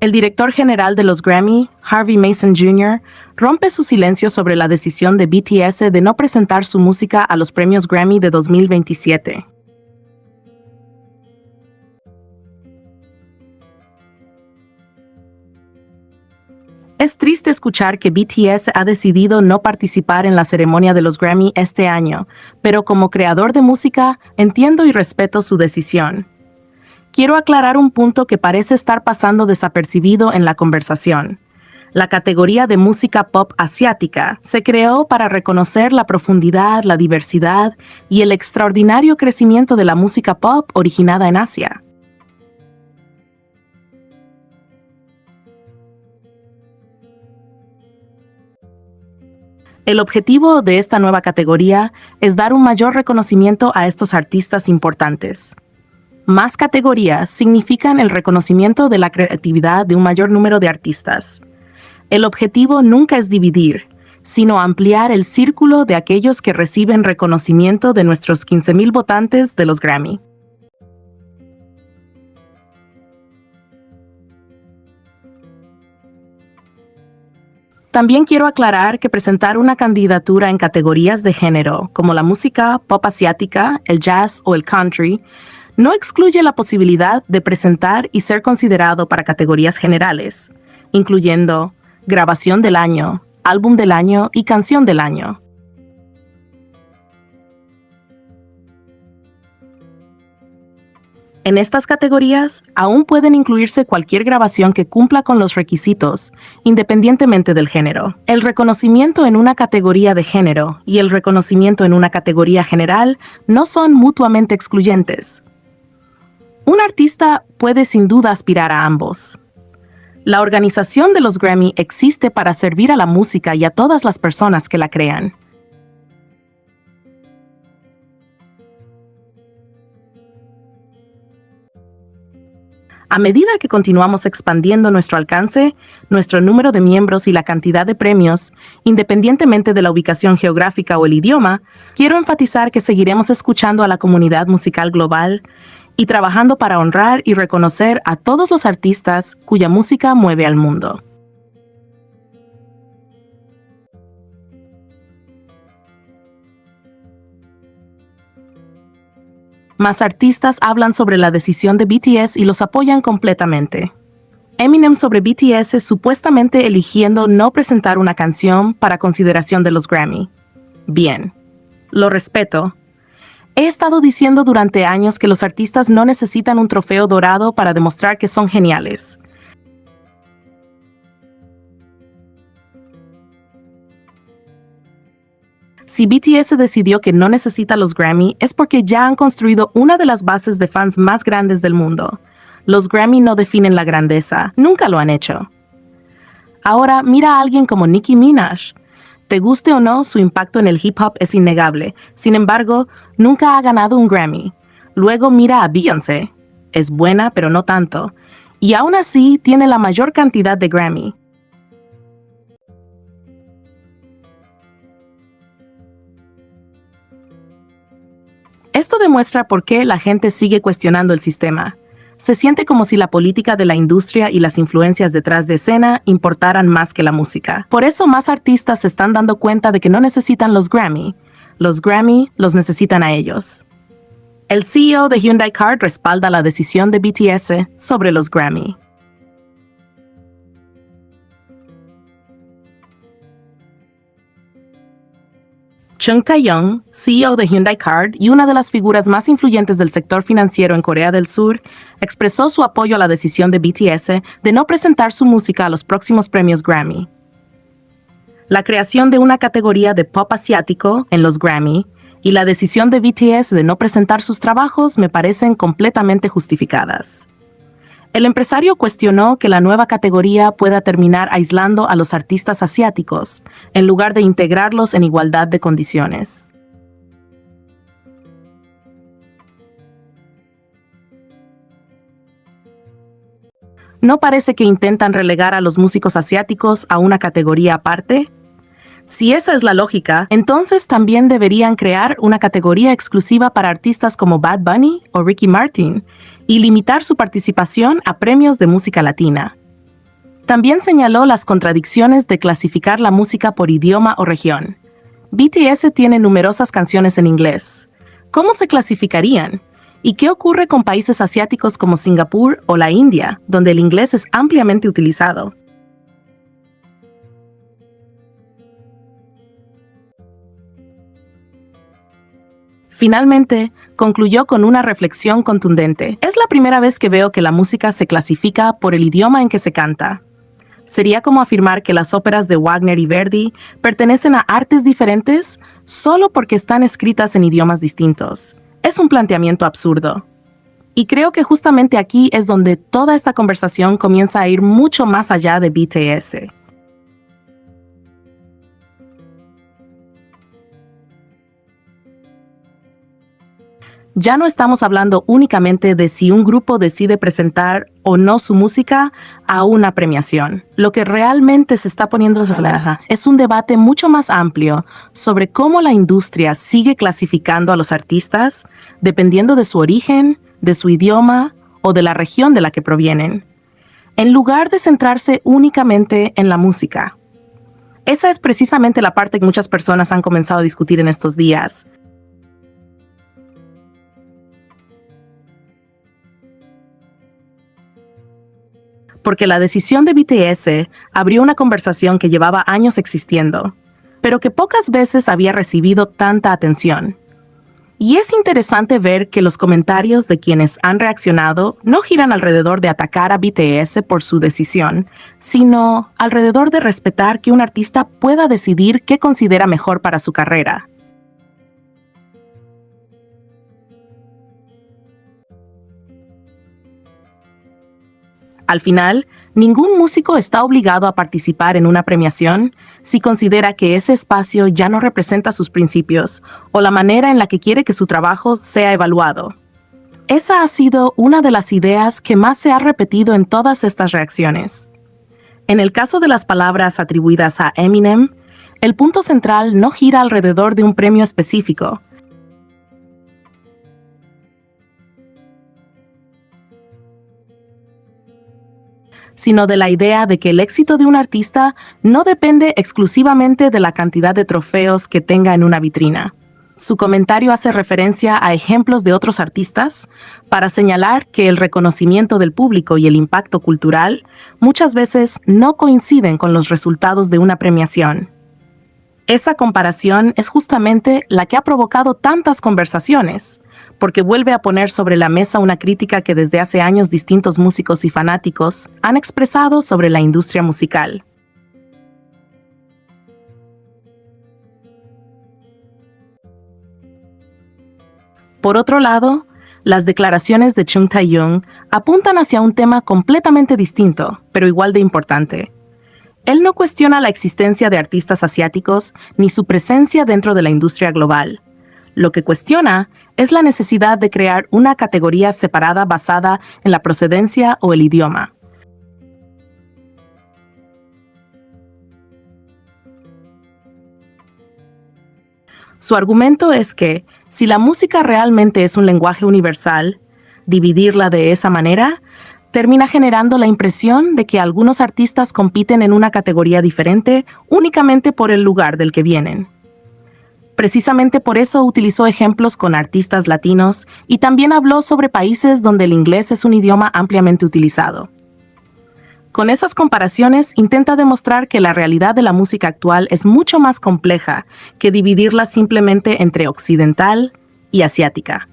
El director general de los Grammy, Harvey Mason Jr., rompe su silencio sobre la decisión de BTS de no presentar su música a los premios Grammy de 2027. Es triste escuchar que BTS ha decidido no participar en la ceremonia de los Grammy este año, pero como creador de música, entiendo y respeto su decisión. Quiero aclarar un punto que parece estar pasando desapercibido en la conversación. La categoría de música pop asiática se creó para reconocer la profundidad, la diversidad y el extraordinario crecimiento de la música pop originada en Asia. El objetivo de esta nueva categoría es dar un mayor reconocimiento a estos artistas importantes. Más categorías significan el reconocimiento de la creatividad de un mayor número de artistas. El objetivo nunca es dividir, sino ampliar el círculo de aquellos que reciben reconocimiento de nuestros 15,000 votantes de los Grammy. También quiero aclarar que presentar una candidatura en categorías de género, como la música pop asiática, el jazz o el country, no excluye la posibilidad de presentar y ser considerado para categorías generales, incluyendo grabación del año, álbum del año y canción del año. En estas categorías, aún pueden incluirse cualquier grabación que cumpla con los requisitos, independientemente del género. El reconocimiento en una categoría de género y el reconocimiento en una categoría general no son mutuamente excluyentes. Un artista puede sin duda aspirar a ambos. La organización de los Grammy existe para servir a la música y a todas las personas que la crean. A medida que continuamos expandiendo nuestro alcance, nuestro número de miembros y la cantidad de premios, independientemente de la ubicación geográfica o el idioma, quiero enfatizar que seguiremos escuchando a la comunidad musical global y trabajando para honrar y reconocer a todos los artistas cuya música mueve al mundo. Más artistas hablan sobre la decisión de BTS y los apoyan completamente. Eminem sobre BTS supuestamente eligiendo no presentar una canción para consideración de los Grammy. Bien, lo respeto. He estado diciendo durante años que los artistas no necesitan un trofeo dorado para demostrar que son geniales. Si BTS decidió que no necesita los Grammy, es porque ya han construido una de las bases de fans más grandes del mundo. Los Grammy no definen la grandeza, nunca lo han hecho. Ahora, mira a alguien como Nicki Minaj. Te guste o no, su impacto en el hip hop es innegable. Sin embargo, nunca ha ganado un Grammy. Luego mira a Beyoncé. Es buena, pero no tanto. Y aún así, tiene la mayor cantidad de Grammy. Esto demuestra por qué la gente sigue cuestionando el sistema. Se siente como si la política de la industria y las influencias detrás de escena importaran más que la música. Por eso más artistas se están dando cuenta de que no necesitan los Grammy. Los Grammy los necesitan a ellos. El CEO de Hyundai Card respalda la decisión de BTS sobre los Grammy. Chung Tae-yong, CEO de Hyundai Card y una de las figuras más influyentes del sector financiero en Corea del Sur, expresó su apoyo a la decisión de BTS de no presentar su música a los próximos premios Grammy. La creación de una categoría de pop asiático en los Grammy y la decisión de BTS de no presentar sus trabajos me parecen completamente justificadas. El empresario cuestionó que la nueva categoría pueda terminar aislando a los artistas asiáticos, en lugar de integrarlos en igualdad de condiciones. ¿No parece que intentan relegar a los músicos asiáticos a una categoría aparte? Si esa es la lógica, entonces también deberían crear una categoría exclusiva para artistas como Bad Bunny o Ricky Martin y limitar su participación a premios de música latina. También señaló las contradicciones de clasificar la música por idioma o región. BTS tiene numerosas canciones en inglés. ¿Cómo se clasificarían? ¿Y qué ocurre con países asiáticos como Singapur o la India, donde el inglés es ampliamente utilizado? Finalmente, concluyó con una reflexión contundente. Es la primera vez que veo que la música se clasifica por el idioma en que se canta. Sería como afirmar que las óperas de Wagner y Verdi pertenecen a artes diferentes solo porque están escritas en idiomas distintos. Es un planteamiento absurdo. Y creo que justamente aquí es donde toda esta conversación comienza a ir mucho más allá de BTS. Ya no estamos hablando únicamente de si un grupo decide presentar o no su música a una premiación. Lo que realmente se está poniendo sobre la mesa es un debate mucho más amplio sobre cómo la industria sigue clasificando a los artistas dependiendo de su origen, de su idioma o de la región de la que provienen, en lugar de centrarse únicamente en la música. Esa es precisamente la parte que muchas personas han comenzado a discutir en estos días. Porque la decisión de BTS abrió una conversación que llevaba años existiendo, pero que pocas veces había recibido tanta atención. Y es interesante ver que los comentarios de quienes han reaccionado no giran alrededor de atacar a BTS por su decisión, sino alrededor de respetar que un artista pueda decidir qué considera mejor para su carrera. Al final, ningún músico está obligado a participar en una premiación si considera que ese espacio ya no representa sus principios o la manera en la que quiere que su trabajo sea evaluado. Esa ha sido una de las ideas que más se ha repetido en todas estas reacciones. En el caso de las palabras atribuidas a Eminem, el punto central no gira alrededor de un premio específico, sino de la idea de que el éxito de un artista no depende exclusivamente de la cantidad de trofeos que tenga en una vitrina. Su comentario hace referencia a ejemplos de otros artistas para señalar que el reconocimiento del público y el impacto cultural muchas veces no coinciden con los resultados de una premiación. Esa comparación es justamente la que ha provocado tantas conversaciones, porque vuelve a poner sobre la mesa una crítica que desde hace años distintos músicos y fanáticos han expresado sobre la industria musical. Por otro lado, las declaraciones de Chung Tae-young apuntan hacia un tema completamente distinto, pero igual de importante. Él no cuestiona la existencia de artistas asiáticos ni su presencia dentro de la industria global. Lo que cuestiona es la necesidad de crear una categoría separada basada en la procedencia o el idioma. Su argumento es que, si la música realmente es un lenguaje universal, dividirla de esa manera termina generando la impresión de que algunos artistas compiten en una categoría diferente únicamente por el lugar del que vienen. Precisamente por eso utilizó ejemplos con artistas latinos y también habló sobre países donde el inglés es un idioma ampliamente utilizado. Con esas comparaciones intenta demostrar que la realidad de la música actual es mucho más compleja que dividirla simplemente entre occidental y asiática.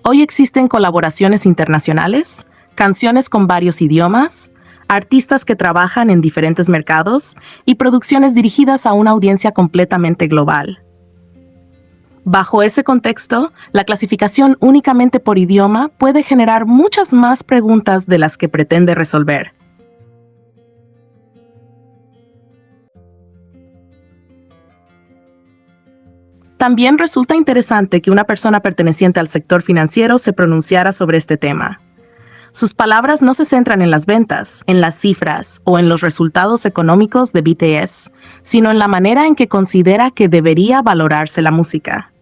Hoy existen colaboraciones internacionales, canciones con varios idiomas, artistas que trabajan en diferentes mercados y producciones dirigidas a una audiencia completamente global. Bajo ese contexto, la clasificación únicamente por idioma puede generar muchas más preguntas de las que pretende resolver. También resulta interesante que una persona perteneciente al sector financiero se pronunciara sobre este tema. Sus palabras no se centran en las ventas, en las cifras o en los resultados económicos de BTS, sino en la manera en que considera que debería valorarse la música.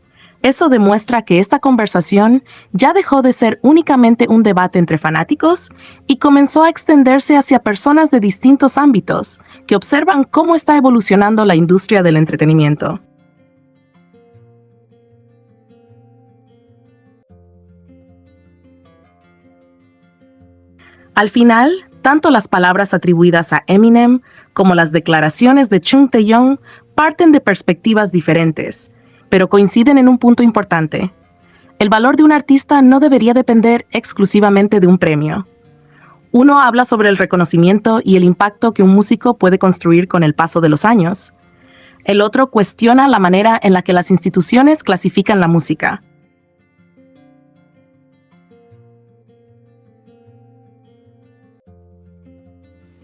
Eso demuestra que esta conversación ya dejó de ser únicamente un debate entre fanáticos y comenzó a extenderse hacia personas de distintos ámbitos que observan cómo está evolucionando la industria del entretenimiento. Al final, tanto las palabras atribuidas a Eminem como las declaraciones de Chung Tae-yong parten de perspectivas diferentes, pero coinciden en un punto importante. El valor de un artista no debería depender exclusivamente de un premio. Uno habla sobre el reconocimiento y el impacto que un músico puede construir con el paso de los años. El otro cuestiona la manera en la que las instituciones clasifican la música.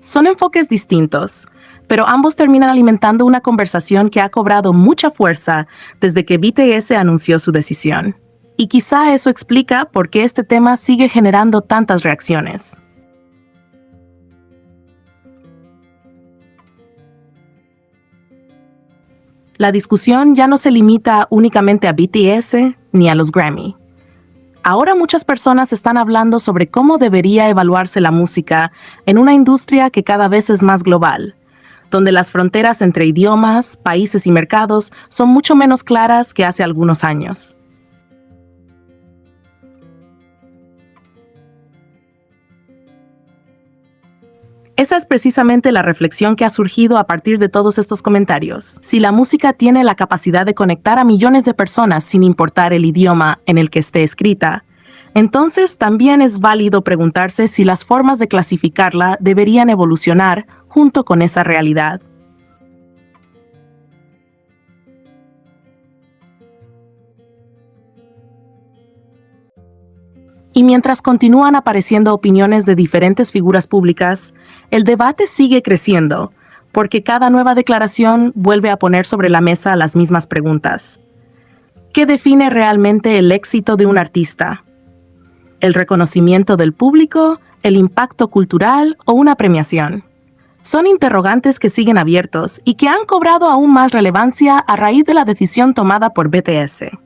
Son enfoques distintos, pero ambos terminan alimentando una conversación que ha cobrado mucha fuerza desde que BTS anunció su decisión. Y quizá eso explica por qué este tema sigue generando tantas reacciones. La discusión ya no se limita únicamente a BTS ni a los Grammy. Ahora muchas personas están hablando sobre cómo debería evaluarse la música en una industria que cada vez es más global, donde las fronteras entre idiomas, países y mercados son mucho menos claras que hace algunos años. Esa es precisamente la reflexión que ha surgido a partir de todos estos comentarios. Si la música tiene la capacidad de conectar a millones de personas sin importar el idioma en el que esté escrita, entonces también es válido preguntarse si las formas de clasificarla deberían evolucionar junto con esa realidad. Y mientras continúan apareciendo opiniones de diferentes figuras públicas, el debate sigue creciendo, porque cada nueva declaración vuelve a poner sobre la mesa las mismas preguntas. ¿Qué define realmente el éxito de un artista? ¿El reconocimiento del público, el impacto cultural o una premiación? Son interrogantes que siguen abiertos y que han cobrado aún más relevancia a raíz de la decisión tomada por BTS.